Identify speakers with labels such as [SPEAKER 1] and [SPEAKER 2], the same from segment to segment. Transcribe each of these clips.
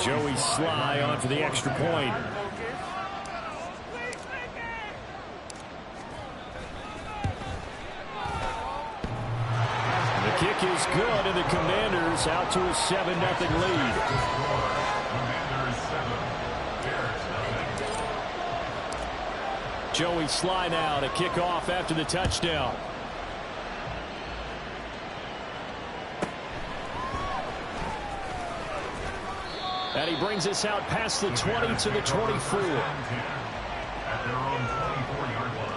[SPEAKER 1] Joey Sly on for the extra point. The kick is good, and the Commanders out to a 7-0 lead. Joey Sly now to kick off after the touchdown. And he brings us out past the 20 to the 24. At their own 24-yard line.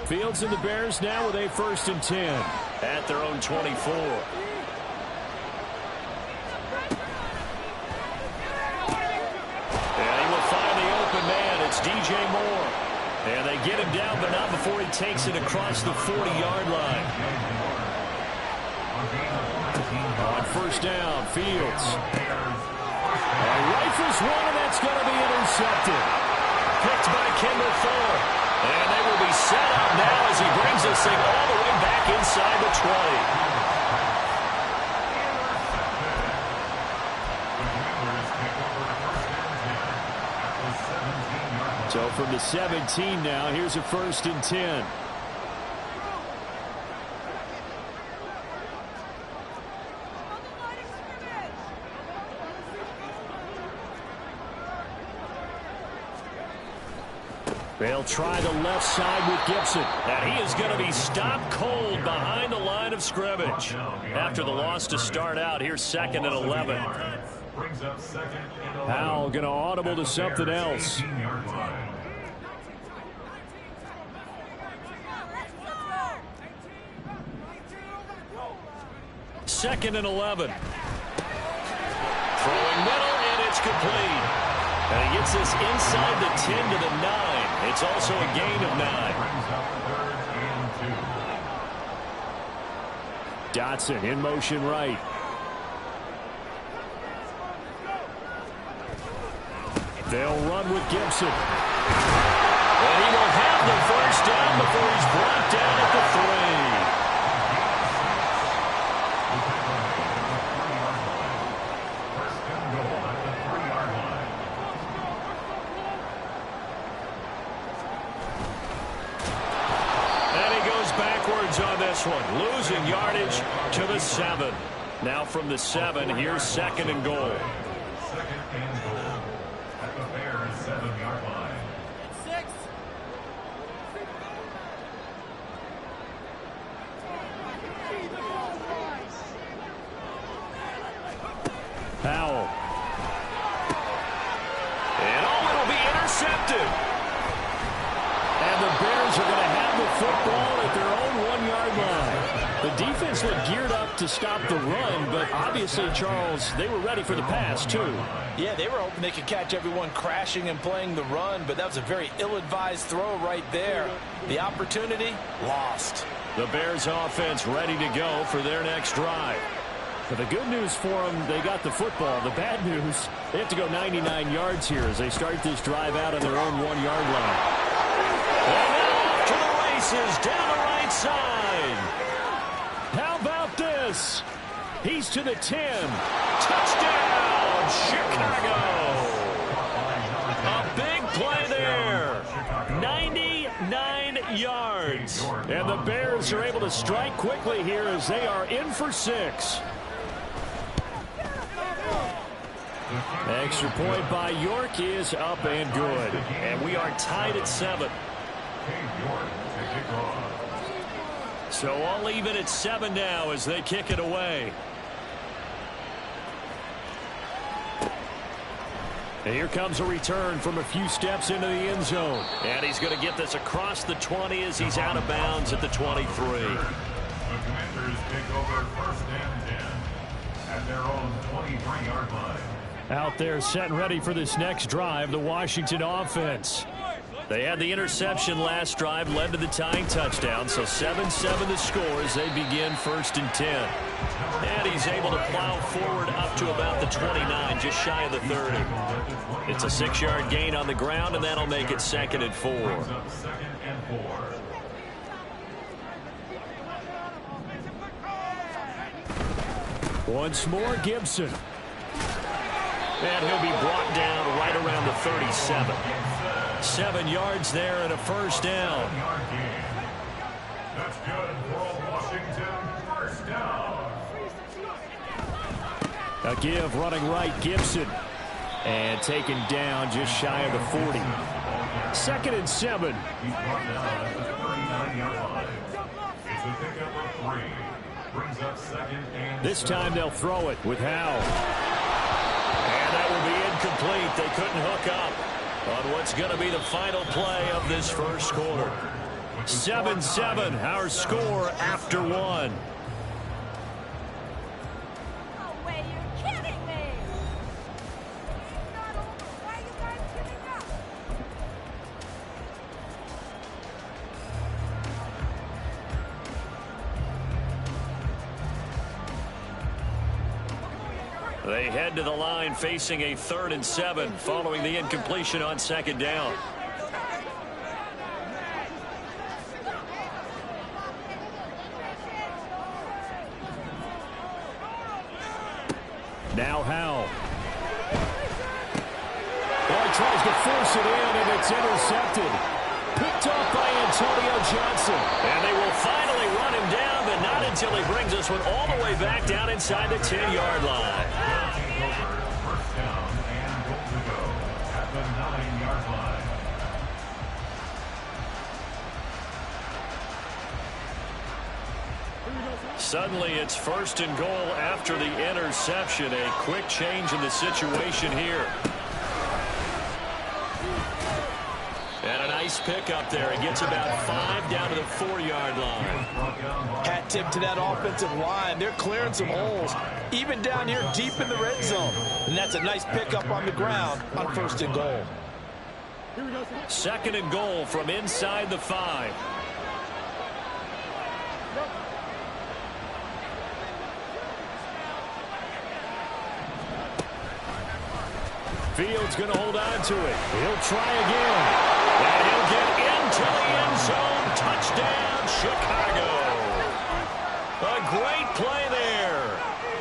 [SPEAKER 1] Fields and the Bears now with a 1st and 10 at their own 24. And he will find the open man. It's DJ Moore. And they get him down, but not before he takes it across the 40-yard line. On 1st down, Fields. Rifles one, and that's going to be intercepted. Picked by Kendall Fuller. And they will be set up now as he brings this thing all the way back inside the 20. So from the 17 now, here's a 1st and 10. They'll try the left side with Gibson. And he is going to be stopped cold behind the line of scrimmage. After the loss to start out, here's 2nd and 11. Powell going to audible to something else. 2nd and 11. Throwing middle, and it's complete. And he gets this inside the 10 to the 9. It's also a gain of 9. Dotson in motion right. They'll run with Gibson. And he will have the 1st down before he's brought down at the 3. On this one, losing yardage to the 7. Now from the 7, here's 2nd and goal. 2nd and goal at the Bears 7-yard line. 6. Powell. And it'll be intercepted. And the Bears are going to have the football at their own 1-yard line. The defense looked geared up to stop the run, but obviously, Charles, they were ready for the pass, too.
[SPEAKER 2] Yeah, they were hoping they could catch everyone crashing and playing the run, but that was a very ill-advised throw right there. The opportunity, lost.
[SPEAKER 1] The Bears offense ready to go for their next drive. But the good news for them, they got the football. The bad news, they have to go 99 yards here as they start this drive out on their own 1-yard line. And now off to the races down the right side. How about this? He's to the 10. Touchdown, Chicago. A big play there. 99 yards. And the Bears are able to strike quickly here as they are in for 6. Extra point by York is up and good. And we are tied at 7. So all even at 7 now as they kick it away. And here comes a return from a few steps into the end zone. And he's going to get this across the 20 as he's out of bounds at the 23. The Commanders take over 1st and 10 at their own 23-yard line. Out there set and ready for this next drive, the Washington offense. They had the interception last drive, led to the tying touchdown. So 7-7 the score as they begin 1st and 10. And he's able to plow forward up to about the 29, just shy of the 30. It's a 6-yard gain on the ground, and that'll make it 2nd and 4. Once more, Gibson. And he'll be brought down right around the 37. 7 yards there and a 1st down.
[SPEAKER 3] That's good for Washington. 1st down.
[SPEAKER 1] A give running right, Gibson. And taken down just shy of the 40. 2nd and 7.
[SPEAKER 3] He's brought down at the 39-yard line. It's a pickup of 3. Brings up 2nd and
[SPEAKER 1] This
[SPEAKER 3] 7.
[SPEAKER 1] time they'll throw it with Howe. And that will be incomplete. They couldn't hook up on what's going to be the final play of this 1st quarter. 7-7, our score after 1.
[SPEAKER 4] No way, you're kidding me! It's not over. Why are you guys giving up?
[SPEAKER 1] They head to the line facing a 3rd and 7 following the incompletion on 2nd down. Now Howe. Oh, he tries to force it in, and it's intercepted. Picked off by Antonio Johnson. And they will finally run him down, but not until he brings this one all the way back down inside the 10-yard line.
[SPEAKER 3] 1st down and goal to go at the 9-yard line.
[SPEAKER 1] Suddenly it's 1st and goal after the interception. A quick change in the situation here. And a nice pick up there. He gets about 5 down to the 4-yard line.
[SPEAKER 2] Hat tip to that offensive line. They're clearing some holes, even down here deep in the red zone. And that's a nice pickup on the ground on 1st and goal.
[SPEAKER 1] 2nd and goal from inside the 5. Fields going to hold on to it. He'll try again. And he'll get into the end zone. Touchdown, Chicago. A great play there.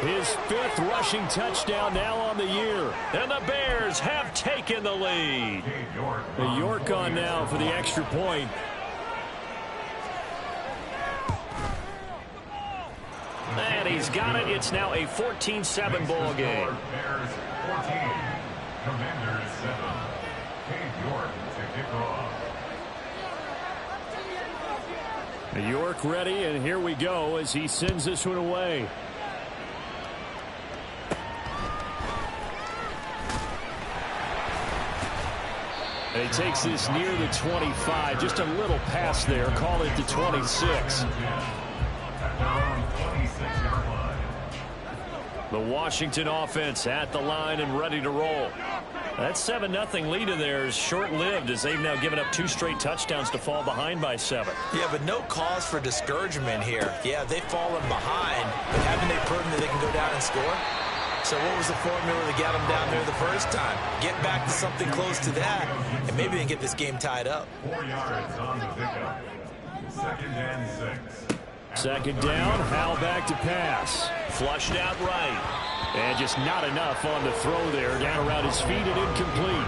[SPEAKER 1] His 5th rushing touchdown now on the year. And the Bears have taken the lead. York on now for the extra point. And he's got it. It's now a 14-7 ball game.
[SPEAKER 3] Bears 14. Commanders 7. Cade York to kick off.
[SPEAKER 1] York ready, and here we go as he sends this one away. And he takes this near the 25. Just a little pass there. Call it the 26. The Washington offense at the line and ready to roll. That 7-0 lead of theirs short-lived as they've now given up 2 straight touchdowns to fall behind by 7.
[SPEAKER 2] Yeah, but no cause for discouragement here. Yeah, they've fallen behind, but haven't they proven that they can go down and score? So what was the formula to get them down there the first time? Get back to something close to that, and maybe they can get this game tied up.
[SPEAKER 3] 4 yards on the pickup. 2nd and 6.
[SPEAKER 1] 2nd down, Hal back to pass. Flushed out right. And just not enough on the throw there. Down around his feet and incomplete.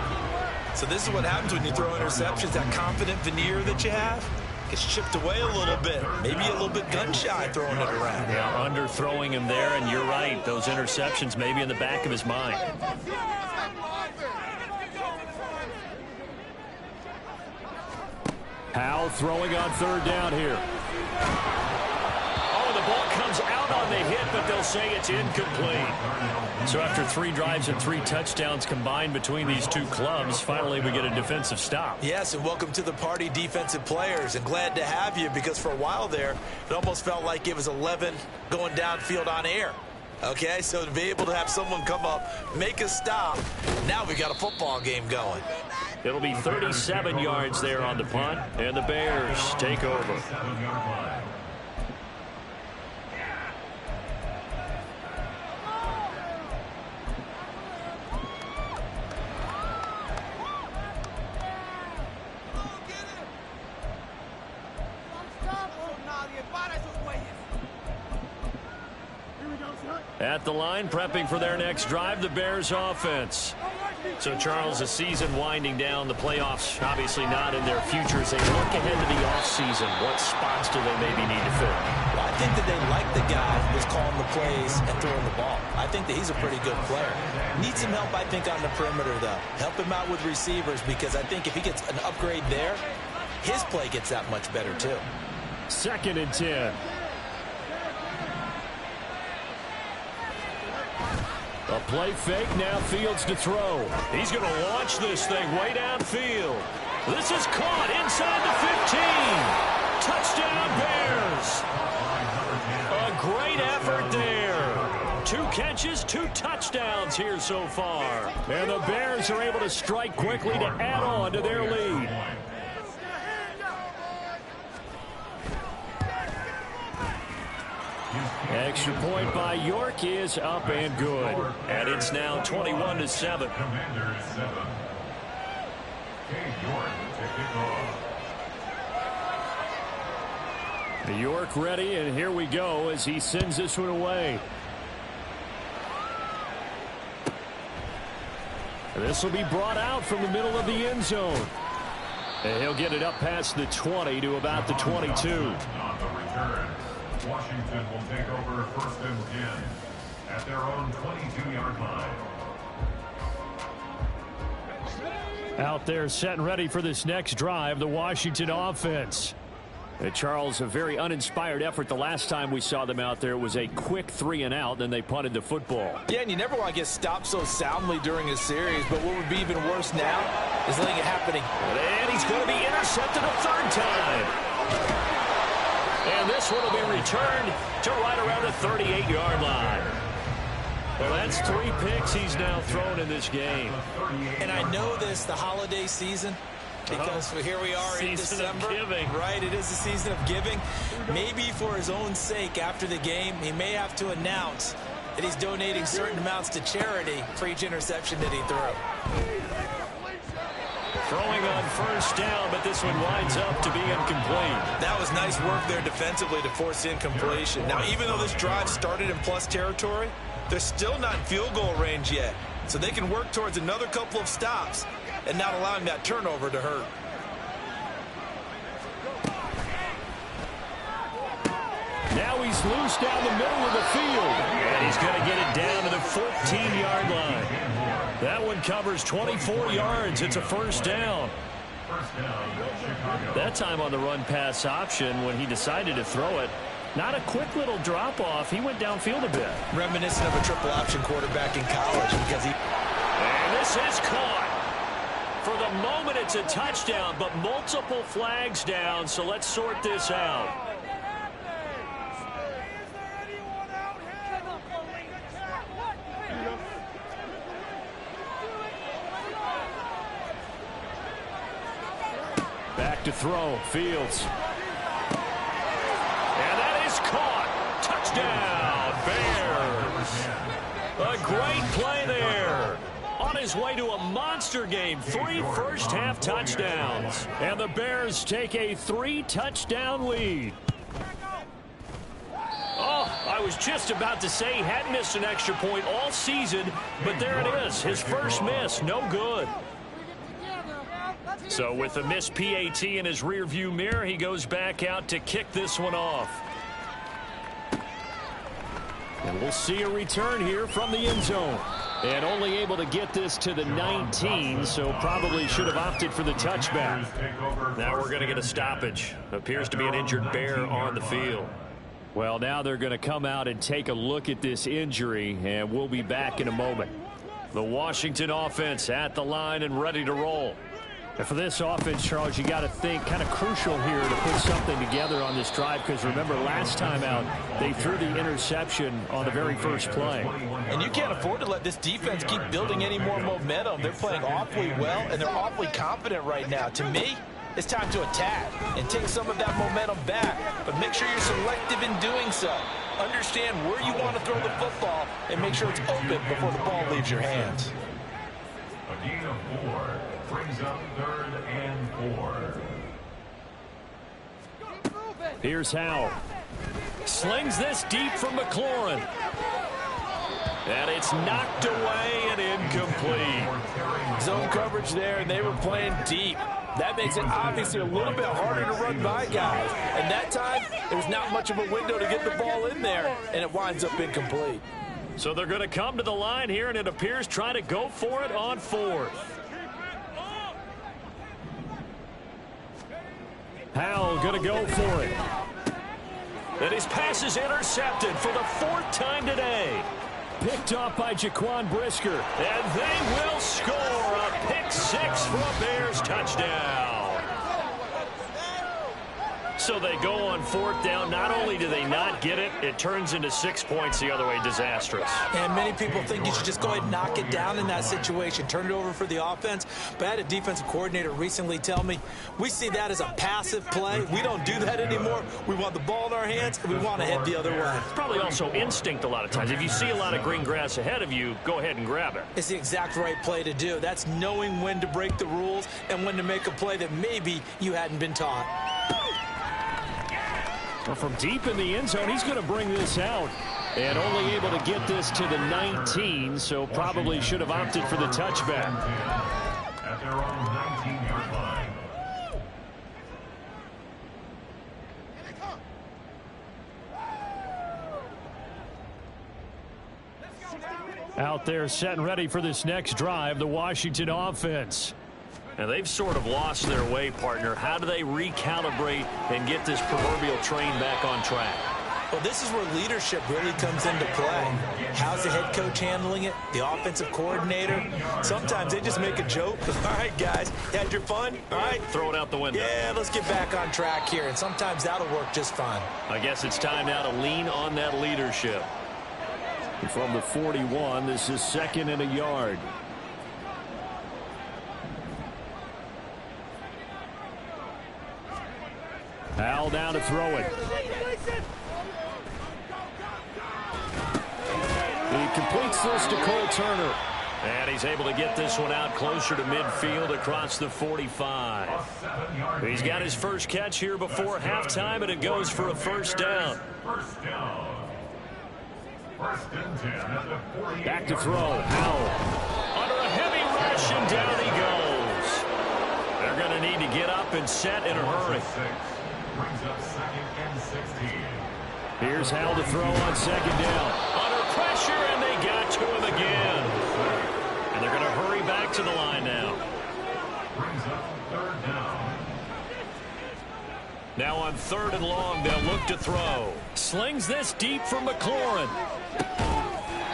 [SPEAKER 2] So this is what happens when you throw interceptions. That confident veneer that you have gets chipped away a little bit. Maybe a little bit gun-shy throwing it around.
[SPEAKER 1] Yeah, underthrowing him there, and you're right. Those interceptions may be in the back of his mind. Hal throwing on 3rd down here. Oh, the ball comes out on the hit, but they'll say it's incomplete. So after 3 drives and 3 touchdowns combined between these two clubs, finally we get a defensive stop.
[SPEAKER 2] Yes, and welcome to the party, defensive players. And glad to have you, because for a while there, it almost felt like it was 11 going downfield on air. Okay, so to be able to have someone come up, make a stop, now we got a football game going.
[SPEAKER 1] It'll be 37 yards there on the punt, and the Bears take over.
[SPEAKER 3] 7-yard line.
[SPEAKER 1] At the line, prepping for their next drive, the Bears offense. So, Charles, the season winding down, the playoffs obviously not in their future. As they look ahead to the offseason, what spots do they maybe need to fill?
[SPEAKER 2] Well, I think that they like the guy who's calling the plays and throwing the ball. I think that he's a pretty good player. Needs some help, I think, on the perimeter, though. Help him out with receivers, because I think if he gets an upgrade there, his play gets that much better, too.
[SPEAKER 1] 2nd and 10. A play fake, now Fields to throw. He's going to launch this thing way downfield. This is caught inside the 15. Touchdown, Bears. A great effort there. 2 catches, 2 touchdowns here so far. And the Bears are able to strike quickly to add on to their lead. Extra point by York is up and good. And it's now 21-7.
[SPEAKER 3] Commanders 7. York to kick off.
[SPEAKER 1] York ready, and here we go as he sends this one away. This will be brought out from the middle of the end zone. And he'll get it up past the 20 to about the 22.
[SPEAKER 3] On the return, Washington will take over 1st and 10 at their own 22-yard line.
[SPEAKER 1] Out there set and ready for this next drive, the Washington offense. Charles, a very uninspired effort the last time we saw them out there. It was a quick 3-and-out, then they punted the football.
[SPEAKER 2] Yeah, and you never want to get stopped so soundly during a series, but what would be even worse now is letting it happen.
[SPEAKER 1] And he's going to be intercepted a 3rd time. And this one will be returned to right around the 38-yard line. Well, that's 3 picks he's now thrown in this game.
[SPEAKER 2] And I know this, the holiday season, because here we are in December. Right, it is the season of giving. Maybe for his own sake, after the game, he may have to announce that he's donating certain amounts to charity for each interception that he threw.
[SPEAKER 1] Throwing on 1st down, but this one winds up to be incomplete.
[SPEAKER 2] That was nice work there defensively to force incompletion. Now, even though this drive started in plus territory, they're still not in field goal range yet. So they can work towards another couple of stops and not allowing that turnover to hurt.
[SPEAKER 1] Now he's loose down the middle of the field. And he's going to get it down to the 14-yard line. That one covers 24 yards. It's a 1st down. That time on the run-pass option when he decided to throw it. Not a quick little drop-off. He went downfield a bit.
[SPEAKER 2] Reminiscent of a triple option quarterback in college because he...
[SPEAKER 1] And this is caught. For the moment, it's a touchdown, but multiple flags down, so let's sort this out. Back to throw, Fields. And that is caught. Touchdown, Bears. A great play there. On his way to a monster game, 3 first-half touchdowns. And the Bears take a 3-touchdown lead. Oh, I was just about to say he hadn't missed an extra point all season, but there it is. His first miss, no good. So with the missed PAT in his rearview mirror, he goes back out to kick this one off. And we'll see a return here from the end zone. And only able to get this to the 19, so probably should have opted for the touchback. Now we're going to get a stoppage. Appears to be an injured Bear on the field. Well, now they're going to come out and take a look at this injury, and we'll be back in a moment. The Washington offense at the line and ready to roll. And for this offense, Charles, you got to think kind of crucial here to put something together on this drive, because remember last time out they threw the interception on the very first play.
[SPEAKER 2] And you can't afford to let this defense keep building any more momentum. They're playing awfully well, and they're awfully confident right now. To me, it's time to attack and take some of that momentum back, but make sure you're selective in doing so. Understand where you want to throw the football and make sure it's open before the ball leaves your hands.
[SPEAKER 3] A gain of 4 brings up 3rd and 4.
[SPEAKER 1] Here's Howell. Slings this deep from McLaurin. And it's knocked away and incomplete.
[SPEAKER 2] Zone coverage there, and they were playing deep. That makes it obviously a little bit harder to run by guys. And that time, there's not much of a window to get the ball in there, and it winds up incomplete.
[SPEAKER 1] So they're going to come to the line here, and it appears trying to go for it on 4th. Howell going to go for it. And his pass is intercepted for the 4th time today. Picked off by Jaquan Brisker. And they will score a pick 6 for a Bears touchdown. So they go on 4th down. Not only do they not get it, it turns into 6 points the other way. Disastrous.
[SPEAKER 2] And many people think you should just go ahead and knock it down in that situation. Turn it over for the offense. But I had a defensive coordinator recently tell me, we see that as a passive play. We don't do that anymore. We want the ball in our hands, and we want to head the other way.
[SPEAKER 1] It's probably also instinct a lot of times. If you see a lot of green grass ahead of you, go ahead and grab it.
[SPEAKER 2] It's the exact right play to do. That's knowing when to break the rules and when to make a play that maybe you hadn't been taught.
[SPEAKER 1] Well, from deep in the end zone, he's going to bring this out. And only able to get this to the 19, so probably should have opted for the touchback.
[SPEAKER 3] At their own 19-yard line.
[SPEAKER 1] Out there set and ready for this next drive, the Washington offense. And they've sort of lost their way, partner. How do they recalibrate and get this proverbial train back on track?
[SPEAKER 2] Well, this is where leadership really comes into play. How's the head coach handling it? The offensive coordinator? Sometimes they just make a joke. All right, guys, you had your fun? All right.
[SPEAKER 1] Throw it out the window.
[SPEAKER 2] Yeah, let's get back on track here. And sometimes that'll work just fine.
[SPEAKER 1] I guess it's time now to lean on that leadership. From the 41, this is 2nd and a yard. Howell down to throw it. He completes this to Cole Turner. And he's able to get this one out closer to midfield across the 45. He's got his first catch here before halftime, and it goes for a 1st down.
[SPEAKER 3] First down. 1st and 10 at the 48.
[SPEAKER 1] Back to throw. Howell. Under a heavy rush, and down he goes. They're going to need to get up and set in a hurry.
[SPEAKER 3] Brings up 2nd and 16.
[SPEAKER 1] Here's Howell to throw on 2nd down. Under pressure, and they got to him again. And they're going to hurry back to the line now.
[SPEAKER 3] Brings up 3rd down.
[SPEAKER 1] Now on 3rd and long, they'll look to throw. Slings this deep from McLaurin.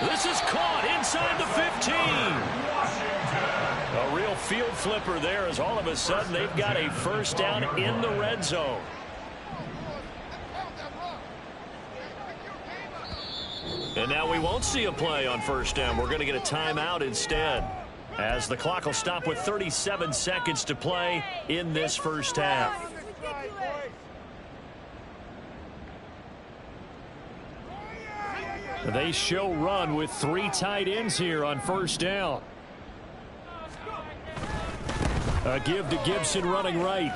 [SPEAKER 1] This is caught inside the 15. A real field flipper there, as all of a sudden they've got a 1st down in the red zone. And now we won't see a play on 1st down. We're going to get a timeout instead, as the clock will stop with 37 seconds to play in this 1st half. They show run with 3 tight ends here on 1st down. A give to Gibson running right.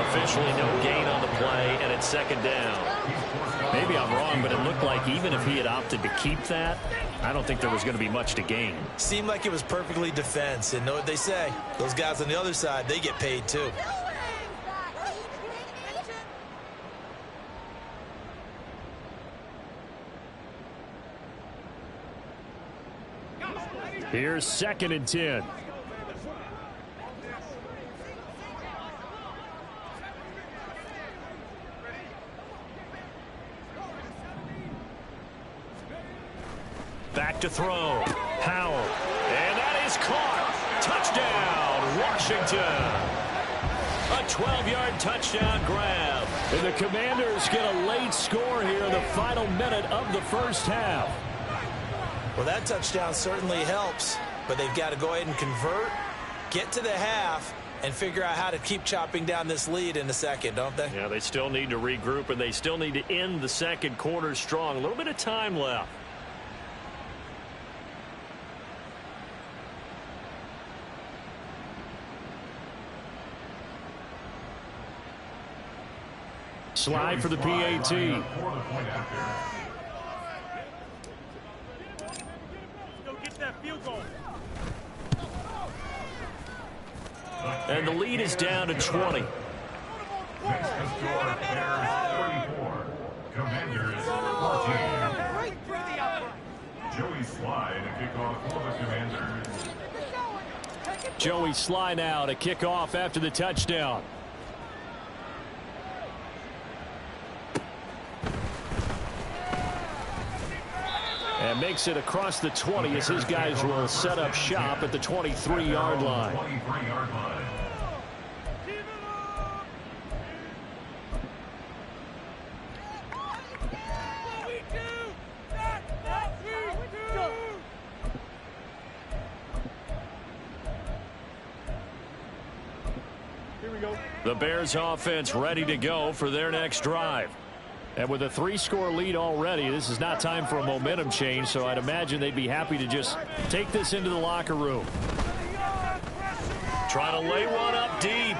[SPEAKER 1] Officially no gain on the play, and it's 2nd down. Maybe I'm wrong, but it looked like even if he had opted to keep that, I don't think there was going to be much to gain.
[SPEAKER 2] Seemed like it was perfectly defense. And know what they say? Those guys on the other side, they get paid too.
[SPEAKER 1] Here's 2nd and 10. Back to throw. Howell. And that is caught. Touchdown. Washington. A 12-yard touchdown grab. And the Commanders get a late score here in the final minute of the first half.
[SPEAKER 2] Well, that touchdown certainly helps, but they've got to go ahead and convert, get to the half, and figure out how to keep chopping down this lead in the second, don't they?
[SPEAKER 1] Yeah, they still need to regroup, and they still need to end the second quarter strong. A little bit of time left. Slide for the PAT. And the lead is down to 20.
[SPEAKER 3] Next to score, Bears 34. Commanders 14. Joey Slide, a kickoff for the Commanders.
[SPEAKER 1] Joey Slide out, a kickoff after the touchdown. And makes it across the 20 as his guys will set up shop at the 23-yard line.
[SPEAKER 3] 23-yard line.
[SPEAKER 1] The Bears offense ready to go for their next drive. And with a 3-score lead already, this is not time for a momentum change, so I'd imagine they'd be happy to just take this into the locker room. Trying to lay one up deep.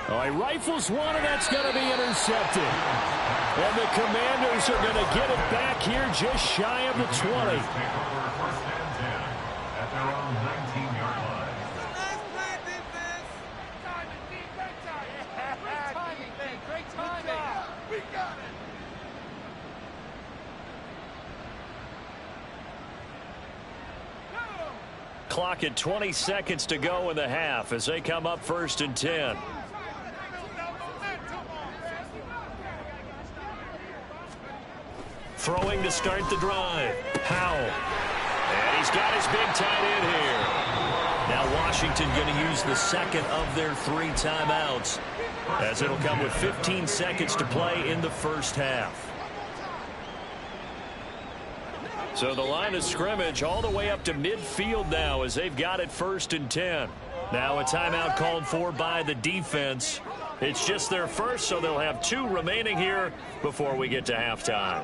[SPEAKER 1] Oh, he rifles one, and that's going to be intercepted. And the Commanders are going to get it back here just shy of the 20.
[SPEAKER 3] Take over first and 10 at their own 19-yard line.
[SPEAKER 4] Great timing. We got it.
[SPEAKER 1] Clock at 20 seconds to go in the half as they come up first and 10. Throwing to start the drive. Howell. And he's got his big tight end here. Now Washington going to use the second of their 3 timeouts, as it'll come with 15 seconds to play in the first half. So the line of scrimmage all the way up to midfield now as they've got it first and 10. Now a timeout called for by the defense. It's just their first, so they'll have 2 remaining here before we get to halftime.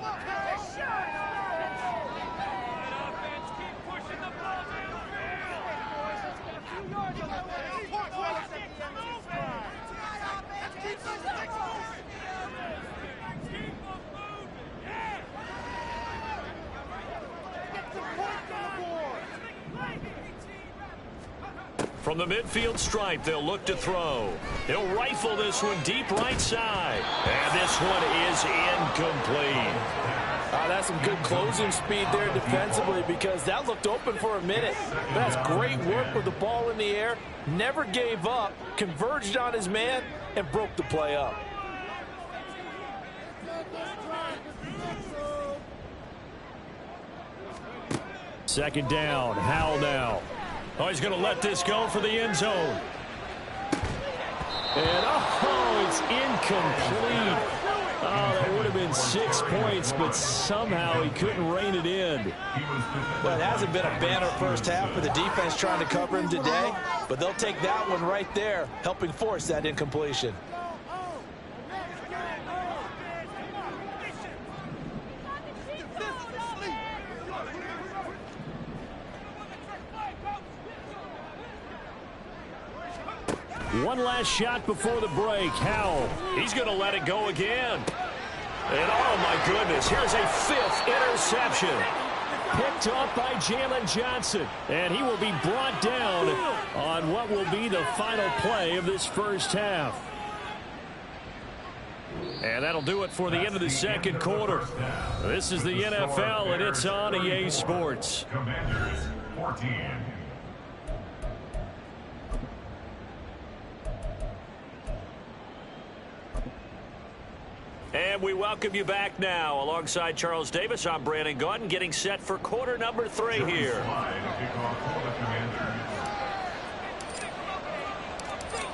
[SPEAKER 1] From the midfield stripe, they'll look to throw. He'll rifle this one deep right side. And this one is incomplete.
[SPEAKER 2] That's some good closing speed there defensively, because that looked open for a minute. That's great work with the ball in the air. Never gave up, converged on his man, and broke the play up.
[SPEAKER 1] Second down. Howell now. Oh, he's going to let this go for the end zone. And, oh, it's incomplete. Oh, that would have been 6 points, but somehow he couldn't rein it in.
[SPEAKER 2] Well, it hasn't been a banner first half for the defense trying to cover him today, but they'll take that one right there, helping force that incompletion.
[SPEAKER 1] One last shot before the break. Howell, he's going to let it go again. And, oh, my goodness, here's a 5th interception. Picked up by Jalen Johnson. And he will be brought down on what will be the final play of this first half. And that'll do it for the end of the second quarter. This is the NFL, and it's on EA Sports.
[SPEAKER 3] Commanders 14.
[SPEAKER 1] And we welcome you back now. Alongside Charles Davis, I'm Brandon Gaudin, getting set for quarter number 3 here.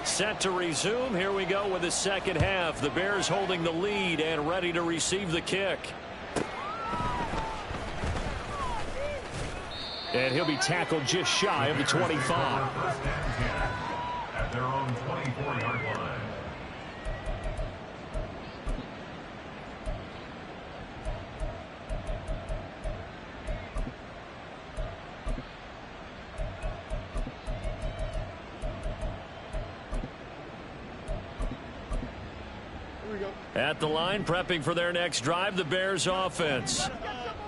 [SPEAKER 1] Set to resume. Here we go with the second half. The Bears holding the lead and ready to receive the kick. And he'll be tackled just shy of the 25.
[SPEAKER 3] First and 10 at their own 24-yard line.
[SPEAKER 1] At the line, prepping for their next drive, the Bears offense.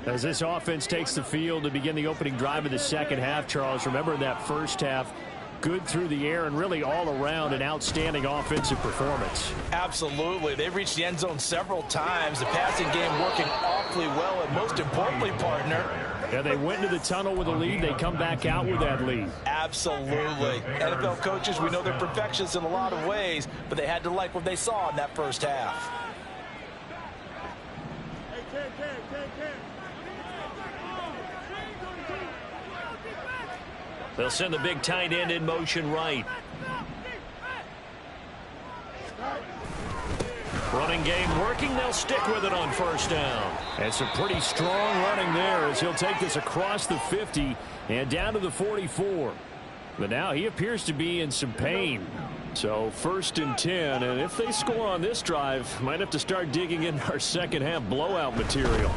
[SPEAKER 1] As this offense takes the field to begin the opening drive of the second half, Charles, remember in that first half, good through the air and really all around an outstanding offensive performance.
[SPEAKER 2] Absolutely. They've reached the end zone several times. The passing game working awfully well, and most importantly, partner,
[SPEAKER 1] yeah, they went into the tunnel with a lead. They come back out with that lead.
[SPEAKER 2] Absolutely. NFL coaches, we know they're perfectionists in a lot of ways, but they had to like what they saw in that first half.
[SPEAKER 1] They'll send the big tight end in motion right. Running game working. They'll stick with it on first down. And some pretty strong running there as he'll take this across the 50 and down to the 44. But now he appears to be in some pain. So first and 10. And if they score on this drive, might have to start digging in our second half blowout material.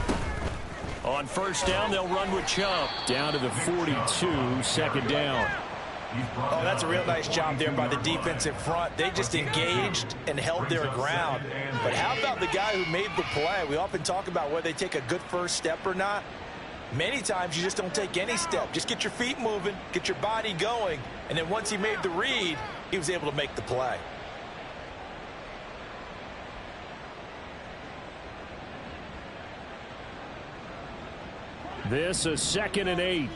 [SPEAKER 1] On first down, they'll run with Chubb. Down to the 42, second down.
[SPEAKER 2] Oh, that's a real nice job there by the defensive front. They just engaged and held their ground. But how about the guy who made the play? We often talk about whether they take a good first step or not. Many times you just don't take any step. Just get your feet moving, get your body going, and then once he made the read, he was able to make the play.
[SPEAKER 1] This is 2nd and 8.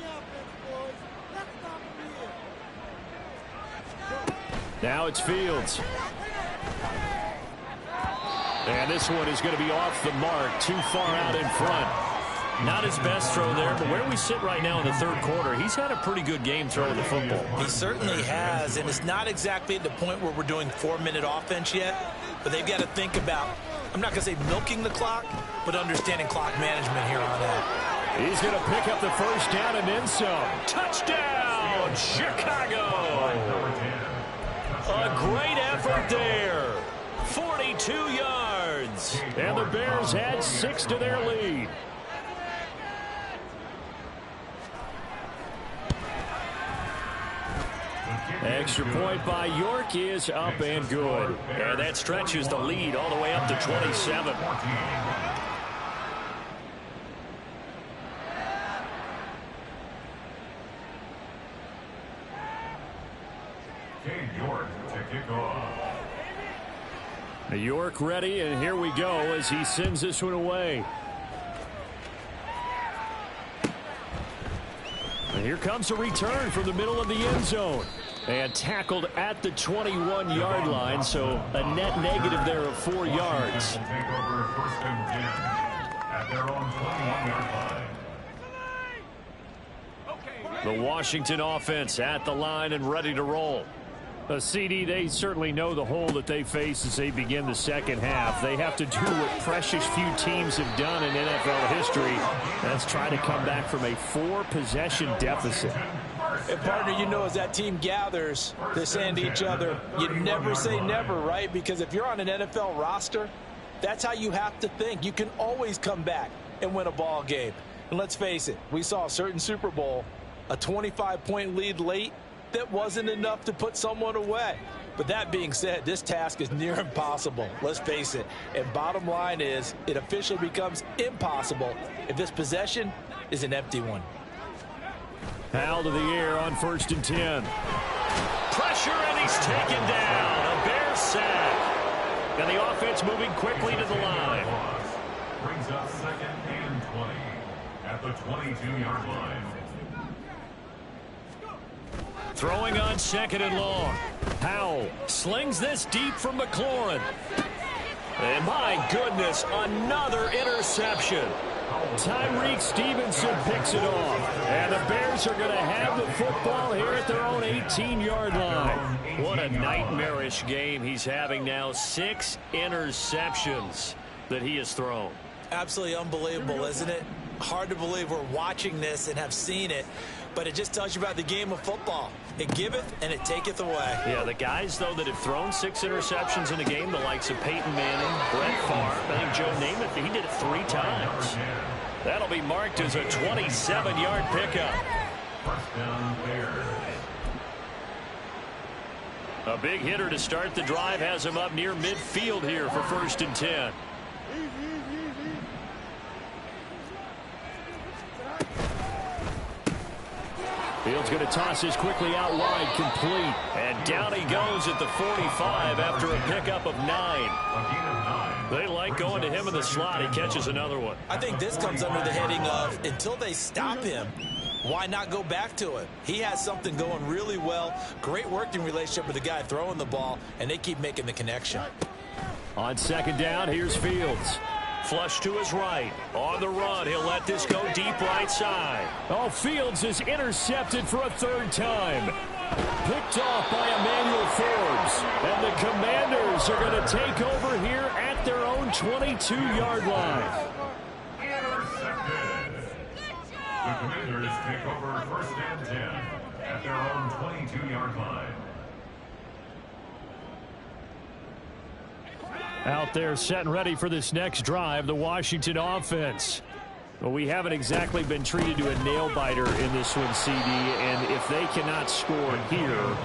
[SPEAKER 1] Now it's Fields. And this one is going to be off the mark, too far out in front. Not his best throw there, but where we sit right now in the third quarter, he's had a pretty good game throwing the football.
[SPEAKER 2] He certainly has, and it's not exactly at the point where we're doing 4-minute offense yet, but they've got to think about, I'm not going to say milking the clock, but understanding clock management here on out.
[SPEAKER 1] He's going to pick up the first down and then some. Touchdown, Chicago! A great effort there. 42 yards. And the Bears add 6 to their lead. Extra point by York is up and good. And that stretches the lead all the way up to 27.
[SPEAKER 3] York to kick off.
[SPEAKER 1] York ready, and here we go as he sends this one away. And here comes a return from the middle of the end zone. And tackled at the 21-yard line, so a net negative there of 4 yards.
[SPEAKER 3] Take over first and 10 at their own 21-yard line.
[SPEAKER 1] The Washington offense at the line and ready to roll. CD, they certainly know the hole that they face as they begin the second half. They have to do what precious few teams have done in NFL history. That's try to come back from a 4-possession deficit.
[SPEAKER 2] And partner, you know, as that team gathers, they're saying to each other, you never say never, right? Because if you're on an NFL roster, that's how you have to think. You can always come back and win a ball game. And let's face it, we saw a certain Super Bowl, a 25-point lead late, that wasn't enough to put someone away. But that being said, this task is near impossible. Let's face it. And bottom line is, it officially becomes impossible if this possession is an empty one.
[SPEAKER 1] Hal to the air on first and 10. Pressure, and he's taken down. A Bear sack. And the offense moving quickly to the line.
[SPEAKER 3] Brings up 2nd and 20 at the 22-yard line.
[SPEAKER 1] Throwing on 2nd and long. Howell slings this deep from McLaurin. And my goodness, another interception. Tyreek Stevenson picks it off. And the Bears are going to have the football here at their own 18-yard line. What a nightmarish game he's having now. 6 interceptions that he has thrown.
[SPEAKER 2] Absolutely unbelievable, isn't it? Hard to believe we're watching this and have seen it, but it just tells you about the game of football. It giveth and it taketh away.
[SPEAKER 1] Yeah, the guys, though, that have thrown 6 interceptions in a game, the likes of Peyton Manning, Brett Favre, I think Joe Namath, he did it 3 times. That'll be marked as a 27-yard pickup.
[SPEAKER 3] First down, Bears.
[SPEAKER 1] A big hitter to start the drive has him up near midfield here for 1st and 10. Fields going to toss this quickly out wide, complete. And down he goes at the 45 after a pickup of 9. They like going to him in the slot. He catches another one.
[SPEAKER 2] I think this comes under the heading of, until they stop him, why not go back to it? He has something going really well. Great working relationship with the guy throwing the ball, and they keep making the connection.
[SPEAKER 1] On 2nd down, here's Fields. Flush to his right. On the run, he'll let this go deep right side. Oh, Fields is intercepted for a 3rd time. Picked off by Emmanuel Forbes. And the Commanders are going to take over here at their own 22-yard line.
[SPEAKER 3] Intercepted. The Commanders take over 1st and 10 at their own 22-yard line.
[SPEAKER 1] Out there set and ready for this next drive, the Washington offense. Well, we haven't exactly been treated to a nail-biter in this one, CD, and if they cannot score here,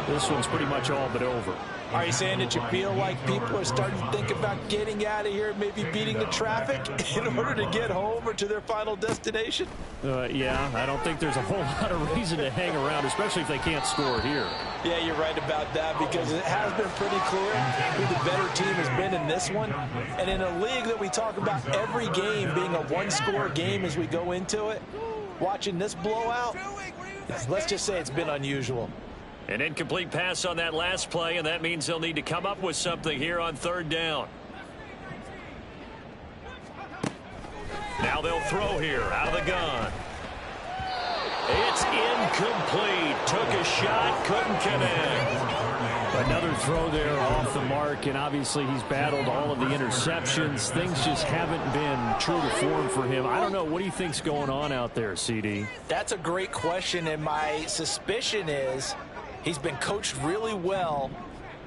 [SPEAKER 1] this one's pretty much all but over.
[SPEAKER 2] Are you saying that you feel like people are starting to think about getting out of here, maybe beating the traffic in order to get home or to their final destination?
[SPEAKER 1] Yeah, I don't think there's a whole lot of reason to hang around, especially if they can't score here.
[SPEAKER 2] Yeah, you're right about that, because it has been pretty clear who the better team has been in this one. And in a league that we talk about every game being a one-score game as we go into it, watching this blowout, let's just say it's been unusual.
[SPEAKER 1] An incomplete pass on that last play, and that means they'll need to come up with something here on 3rd down. Now they'll throw here out of the gun. It's incomplete. Took a shot, couldn't connect. Another throw there off the mark, and obviously he's battled all of the interceptions. Things just haven't been true to form for him. I don't know. What do you think's going on out there, CD?
[SPEAKER 2] That's a great question, and my suspicion is he's been coached really well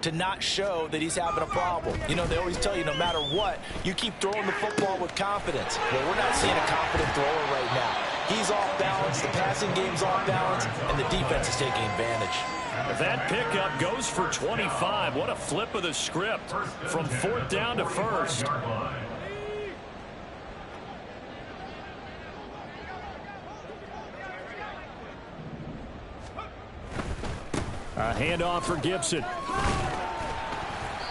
[SPEAKER 2] to not show that he's having a problem. You know, they always tell you no matter what, you keep throwing the football with confidence. Well, we're not seeing a confident thrower right now. He's off balance, the passing game's off balance, and the defense is taking advantage.
[SPEAKER 1] That pickup goes for 25. What a flip of the script from 4th down to 1st. A handoff for Gibson.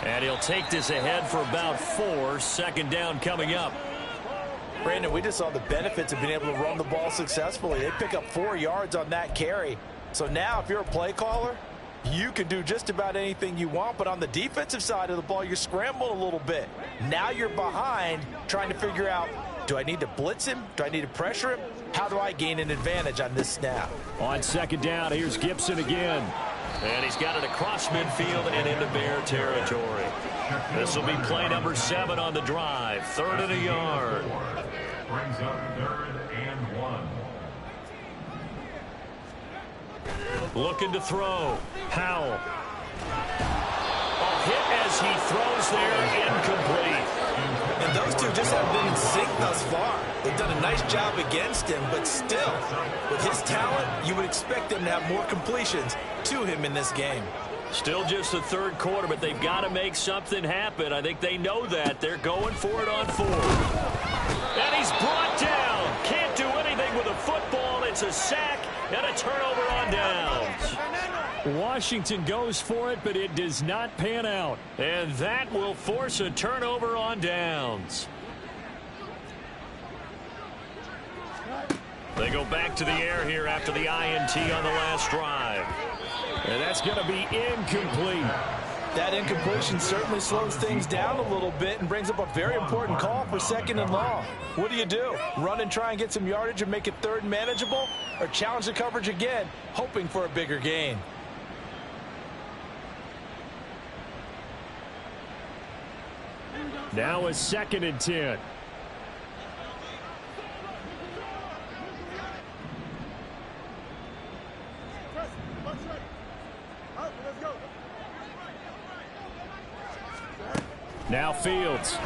[SPEAKER 1] And he'll take this ahead for about 4. 2nd down coming up.
[SPEAKER 2] Brandon, we just saw the benefits of being able to run the ball successfully. They pick up 4 yards on that carry. So now if you're a play caller, you can do just about anything you want. But on the defensive side of the ball, you're scrambling a little bit. Now you're behind trying to figure out, do I need to blitz him? Do I need to pressure him? How do I gain an advantage on this snap?
[SPEAKER 1] On 2nd down, here's Gibson again. And he's got it across midfield and into Bear territory. This will be play number 7 on the drive. 3rd and a yard.
[SPEAKER 3] Brings up 3rd and 1.
[SPEAKER 1] Looking to throw. Powell. A hit as he throws there, incomplete.
[SPEAKER 2] And those two just have been in sync thus far. They've done a nice job against him, but still, with his talent, you would expect them to have more completions to him in this game.
[SPEAKER 1] Still just the 3rd quarter, but they've got to make something happen. I think they know that. They're going for it on 4. And he's brought down. Can't do anything with a football. It's a sack and a turnover on downs. Washington goes for it, but it does not pan out. And that will force a turnover on downs. They go back to the air here after the INT on the last drive. And that's going to be incomplete.
[SPEAKER 2] That incompletion certainly slows things down a little bit and brings up a very important call for 2nd and long. What do? Run and try and get some yardage and make it 3rd and manageable, or challenge the coverage again, hoping for a bigger gain?
[SPEAKER 1] Now a 2nd and 10. Now Fields.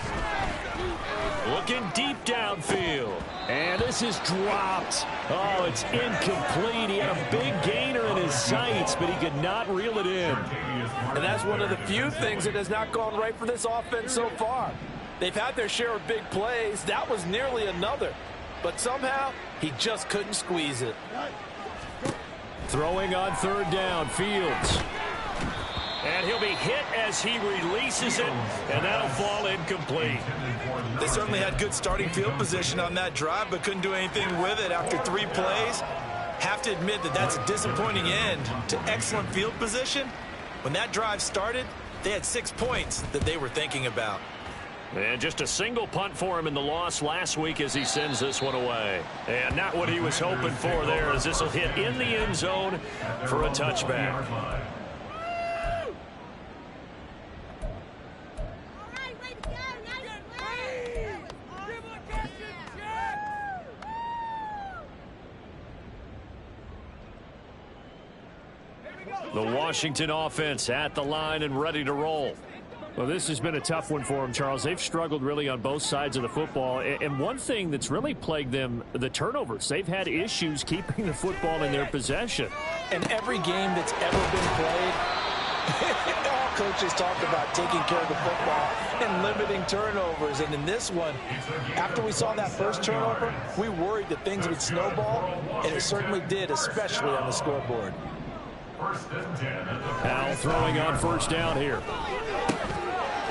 [SPEAKER 1] Looking deep downfield. And this is dropped. Oh, it's incomplete. He had a big gainer in his sights, but he could not reel it in.
[SPEAKER 2] And that's one of the few things that has not gone right for this offense so far. They've had their share of big plays. That was nearly another. But somehow, he just couldn't squeeze it.
[SPEAKER 1] Throwing on 3rd down, Fields. And he'll be hit as he releases it, and that'll fall incomplete.
[SPEAKER 2] They certainly had good starting field position on that drive, but couldn't do anything with it after 3 plays. Have to admit that that's a disappointing end to excellent field position. When that drive started, they had 6 points that they were thinking about.
[SPEAKER 1] And just a single punt for him in the loss last week as he sends this one away. And not what he was hoping for there, as this will hit in the end zone for a touchback. The Washington offense at the line and ready to roll. Well, this has been a tough one for them, Charles. They've struggled really on both sides of the football. And one thing that's really plagued them, the turnovers. They've had issues keeping the football in their possession.
[SPEAKER 2] And every game that's ever been played, all coaches talk about taking care of the football and limiting turnovers. And in this one, after we saw that first turnover, we worried that things would snowball, and it certainly did, especially on the scoreboard.
[SPEAKER 1] Powell throwing on 1st down here.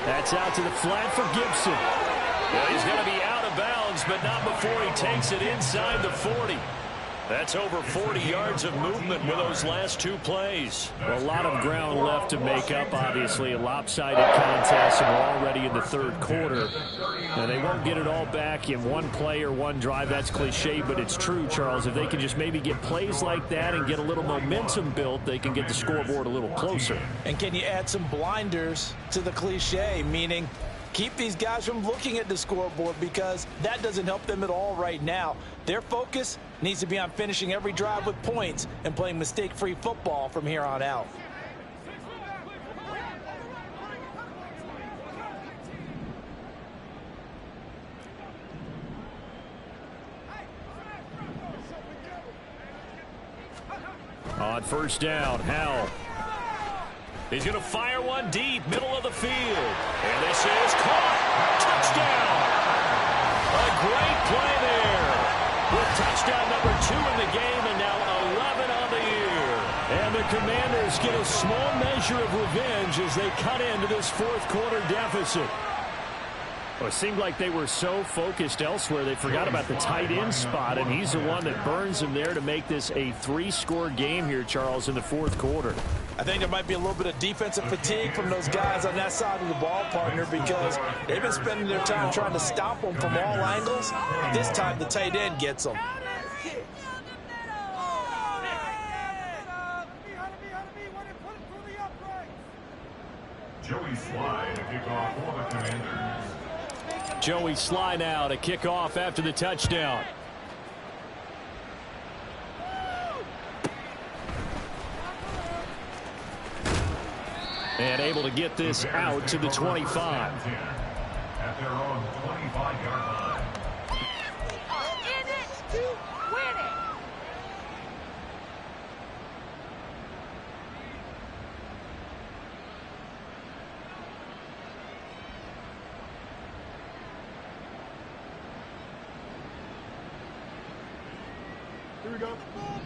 [SPEAKER 1] That's out to the flat for Gibson. Well, he's going to be out of bounds, but not before he takes it inside the 40. That's over 40 yards of movement with those last 2 plays. Well, a lot of ground left to make up, obviously. A lopsided contest, and we're already in the 3rd quarter. Now, they won't get it all back in one play or one drive. That's cliche, but it's true, Charles. If they can just maybe get plays like that and get a little momentum built, they can get the scoreboard a little closer.
[SPEAKER 2] And can you add some blinders to the cliche, meaning keep these guys from looking at the scoreboard, because that doesn't help them at all right now. Their focus needs to be on finishing every drive with points and playing mistake-free football from here on out.
[SPEAKER 1] On 1st down, Howell. He's going to fire one deep, middle of the field. And this is caught. Touchdown. A great play there. With touchdown number 2 in the game, and now 11 on the year. And the Commanders get a small measure of revenge as they cut into this 4th quarter deficit. Well, it seemed like they were so focused elsewhere, they forgot about the tight end spot, and he's the one that burns them there to make this a 3-score game here, Charles, in the 4th quarter.
[SPEAKER 2] I think there might be a little bit of defensive fatigue from those guys on that side of the ball, partner, because they've been spending their time trying to stop them from all angles. This time, the tight end gets them.
[SPEAKER 3] Joey Sly to kick off for the Commanders.
[SPEAKER 1] Joey Sly now to kick off after the touchdown. And able to get this out to the 25.
[SPEAKER 3] At their own 25-yard line.
[SPEAKER 4] In it to win it.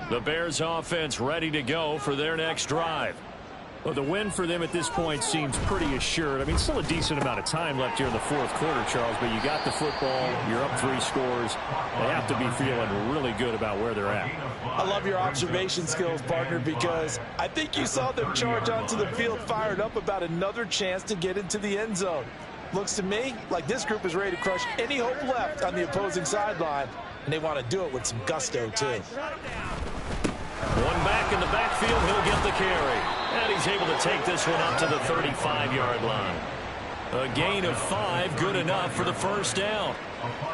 [SPEAKER 1] The Bears offense ready to go for their next drive. Well, the win for them at this point seems pretty assured. I mean, still a decent amount of time left here in the fourth quarter, Charles, but you got the football, you're up 3 scores. They have to be feeling really good about where they're at.
[SPEAKER 5] I love your observation skills, partner, because I think you saw them charge onto the field fired up about another chance to get into the end zone. Looks to me like this group is ready to crush any hope left on the opposing sideline, and they want to do it with some gusto, too.
[SPEAKER 1] One back in the backfield, he'll get the carry. And he's able to take this one up to the 35-yard line. A gain of 5, good enough for the first down.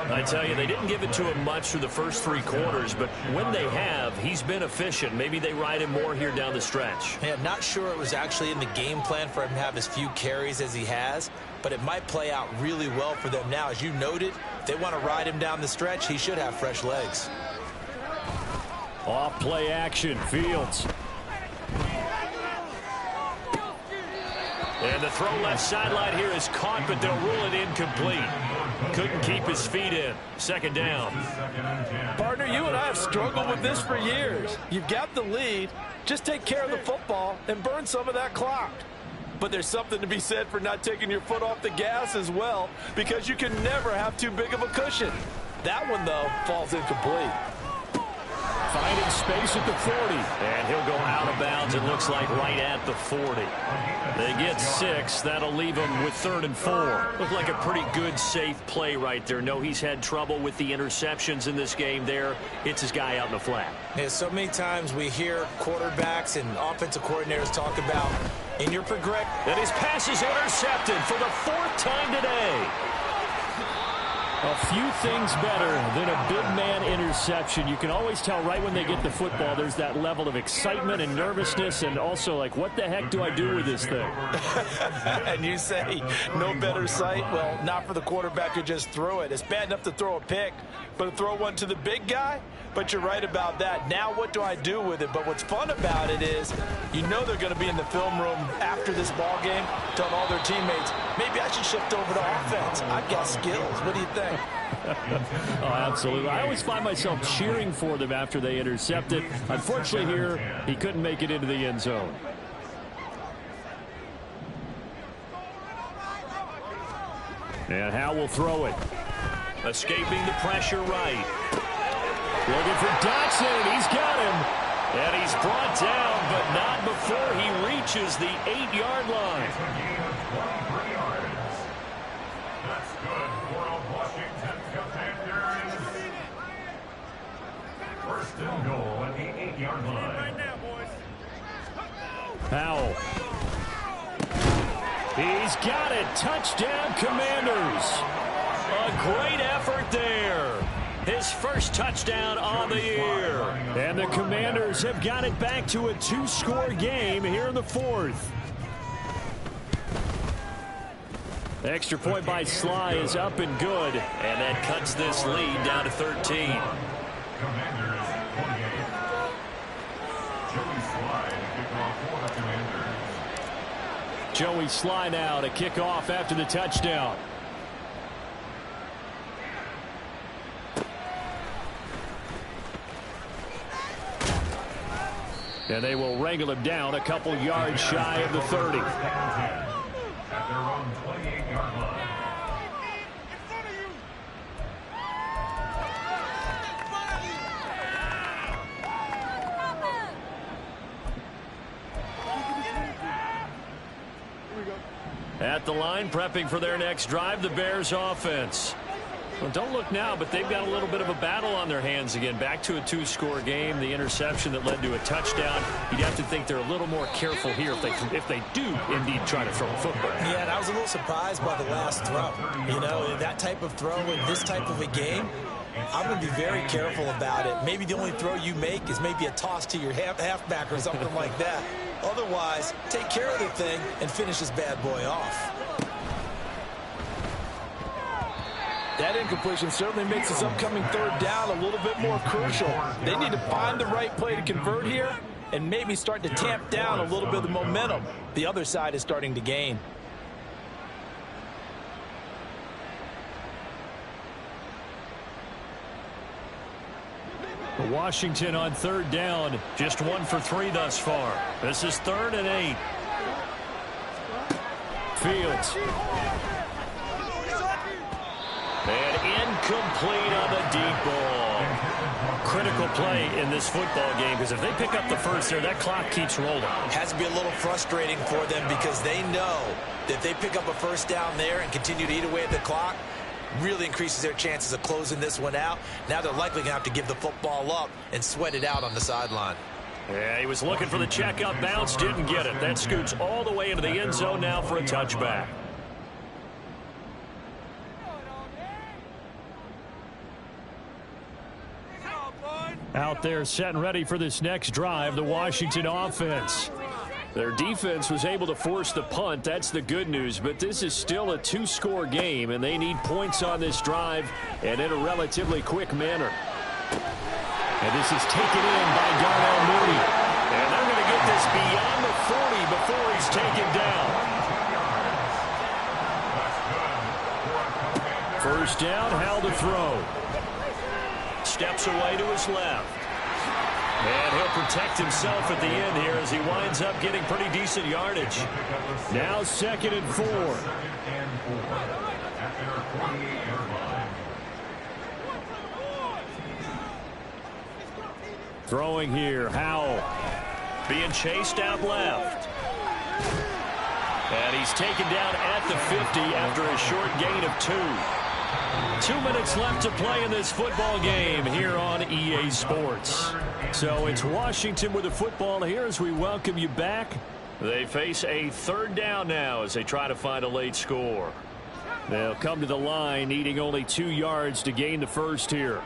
[SPEAKER 1] I tell you, they didn't give it to him much through the first 3 quarters, but when they have, he's been efficient. Maybe they ride him more here down the stretch.
[SPEAKER 2] Hey, I'm not sure it was actually in the game plan for him to have as few carries as he has, but it might play out really well for them now. As you noted, if they want to ride him down the stretch, he should have fresh legs.
[SPEAKER 1] Off play action, Fields. And the throw left sideline here is caught, but they'll rule it incomplete. Couldn't keep his feet in. Second down.
[SPEAKER 5] Partner, you and I have struggled with this for years. You've got the lead. Just take care of the football and burn some of that clock. But there's something to be said for not taking your foot off the gas as well, because you can never have too big of a cushion. That one, though, falls incomplete.
[SPEAKER 1] Finding space at the 40. And he'll go out of bounds, it looks like, right at the 40. They get 6. That'll leave him with 3rd and 4. Looked like a pretty good, safe play right there. No, he's had trouble with the interceptions in this game there. Hits his guy out in the flat.
[SPEAKER 2] Yeah, so many times we hear quarterbacks and offensive coordinators talk about in your progression.
[SPEAKER 1] And his pass is intercepted for the 4th time today. A few things better than a big man interception. You can always tell right when they get the football, there's that level of excitement and nervousness, and also like, what the heck do I do with this thing?
[SPEAKER 5] And you say no better sight? Well, not for the quarterback to just throw it. It's bad enough to throw a pick, but to throw one to the big guy? But you're right about that. Now what do I do with it? But what's fun about it is you know they're going to be in the film room after this ball game telling all their teammates, maybe I should shift over to offense. I've got skills. What do you think?
[SPEAKER 1] Oh, absolutely. I always find myself cheering for them after they intercept it. Unfortunately here, he couldn't make it into the end zone. And Howe will throw it. Escaping the pressure right. Looking for Dotson, and he's got him. And he's brought down, but not before he reaches the 8-yard line.
[SPEAKER 3] That's good for Washington Commanders. 1st and goal at the 8-yard line.
[SPEAKER 1] Powell. He's got it. Touchdown, Commanders. A great effort there. His first touchdown on the year. And the Commanders have got it back to a 2-score game here in the 4th. Extra point by Sly is up and good. And that cuts this lead down to 13.
[SPEAKER 3] Commanders 28. Joey Sly to kick off for the Commanders.
[SPEAKER 1] Joey Sly now to kick off after the touchdown. And they will wrangle him down a couple yards shy of the 30.
[SPEAKER 3] At their own 28-yard line.
[SPEAKER 1] At the line, prepping for their next drive, the Bears offense. Well, don't look now, but they've got a little bit of a battle on their hands again. Back to a 2-score game. The interception that led to a touchdown. You'd have to think they're a little more careful here if they do indeed try to throw a football.
[SPEAKER 2] Yeah, and I was a little surprised by the last throw. You know, that type of throw in this type of a game, I'm going to be very careful about it. Maybe the only throw you make is maybe a toss to your halfback or something like that. Otherwise, take care of the thing and finish this bad boy off.
[SPEAKER 5] That incompletion certainly makes this upcoming 3rd down a little bit more crucial. They need to find the right play to convert here and maybe start to tamp down a little bit of the momentum the other side is starting to gain.
[SPEAKER 1] Washington on 3rd down, just 1 for 3 thus far. This is 3rd and 8. midfield. And incomplete on the deep ball. Critical play in this football game, because if they pick up the first there, that clock keeps rolling.
[SPEAKER 2] It has to be a little frustrating for them because they know that if they pick up a first down there and continue to eat away at the clock, really increases their chances of closing this one out. Now they're likely going to have to give the football up and sweat it out on the sideline.
[SPEAKER 1] Yeah, he was looking for the check-up bounce, didn't get it. That scoots all the way into the end zone now for a touchback. Out there set and ready for this next drive, the Washington offense. Their defense was able to force the punt. That's the good news, but this is still a two-score game, and they need points on this drive and in a relatively quick manner. And this is taken in by Darnell Mooney. And they're going to get this beyond the 40 before he's taken down. First down, Howell to throw. Steps away to his left. And he'll protect himself at the end here as he winds up getting pretty decent yardage. Now 2nd and 4. Throwing here, Howell. Being chased out left. And he's taken down at the 50 after a short gain of 2. 2 minutes left to play in this football game here on EA Sports. So it's Washington with the football here as we welcome you back. They face a 3rd down now as they try to find a late score. They'll come to the line needing only 2 yards to gain the first here.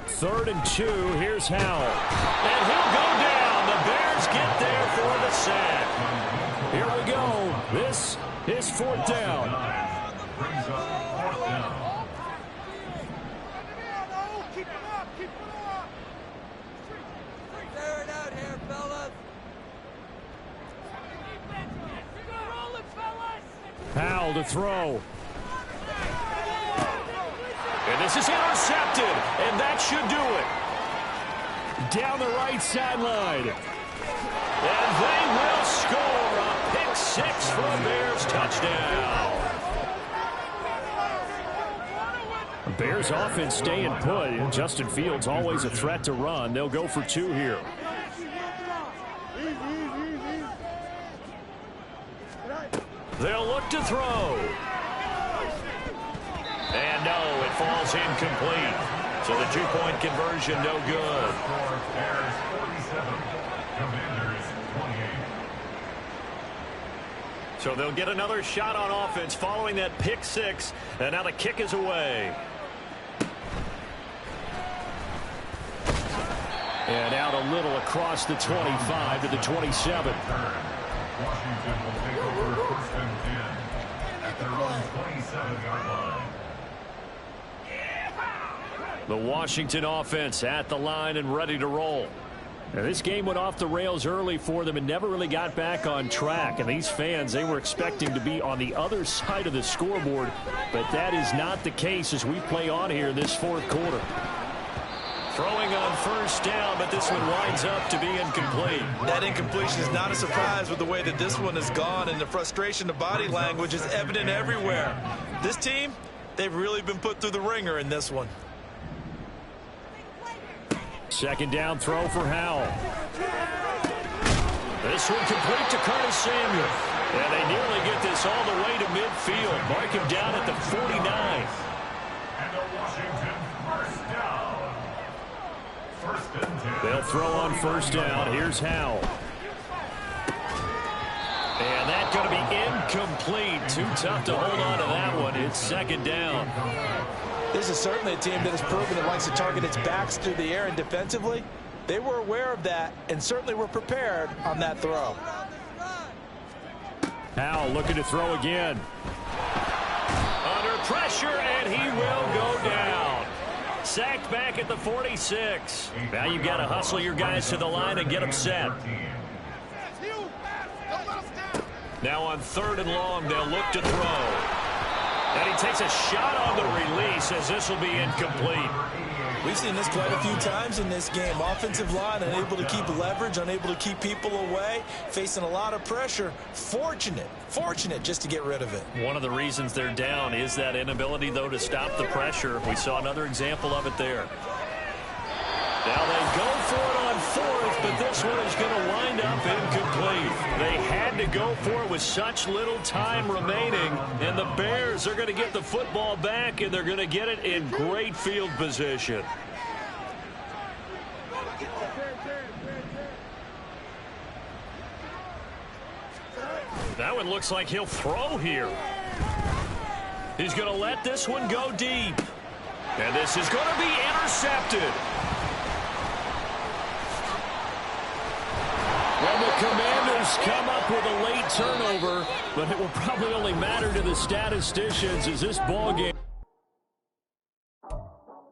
[SPEAKER 1] Third and 2. Here's Howell. And he'll go down. The Bears get there for the sack. Here we go. This is 4th down. Howell to throw. And this is intercepted, and that should do it. Down the right sideline. And they will score a pick 6 for a Bears touchdown. The Bears offense staying put. Justin Fields always a threat to run. They'll go for 2 here. They'll look to throw. And no, it falls incomplete. So the 2-point conversion, no good.
[SPEAKER 3] Bears 47, Commanders 28.
[SPEAKER 1] So they'll get another shot on offense following that pick 6. And now the kick is away. And out a little across the 25 to the 27.
[SPEAKER 3] Washington will take over 1st and 10 at their own 27-yard line.
[SPEAKER 1] The Washington offense at the line and ready to roll. Now, this game went off the rails early for them and never really got back on track. And these fans, they were expecting to be on the other side of the scoreboard. But that is not the case as we play on here this 4th quarter. Throwing on 1st down, but this one winds up to be incomplete.
[SPEAKER 5] That incompletion is not a surprise with the way that this one has gone, and the frustration, the body language is evident everywhere. This team, they've really been put through the ringer in this one.
[SPEAKER 1] 2nd down throw for Howell. This one complete to Curtis Samuel. And they nearly get this all the way to midfield. Mark him down at the 49.
[SPEAKER 3] And a Washington 1st down. 1st and 10.
[SPEAKER 1] They'll throw on 1st down. Here's Howell. And that's going to be incomplete. Too tough to hold on to that one. It's 2nd down.
[SPEAKER 5] This is certainly a team that has proven it likes to target its backs through the air, and defensively, they were aware of that and certainly were prepared on that throw.
[SPEAKER 1] Howell looking to throw again. Under pressure, and he will go down. Sacked back at the 46. Now you've got to hustle your guys to the line and get them set. Now on 3rd and long, they'll look to throw. And he takes a shot on the release as this will be incomplete.
[SPEAKER 5] We've seen this quite a few times in this game. Offensive line unable to keep leverage, unable to keep people away, facing a lot of pressure. Fortunate just to get rid of it.
[SPEAKER 1] One of the reasons they're down is that inability, though, to stop the pressure. We saw another example of it there. Now they go for it on fourth, but this one is going to wind up incomplete. They had to go for it with such little time remaining, and the Bears are going to get the football back, and they're going to get it in great field position. That one looks like he'll throw here. He's going to let this one go deep. And this is going to be intercepted. Well, the Commanders come up with a late turnover, but it will probably only matter to the statisticians as this ball game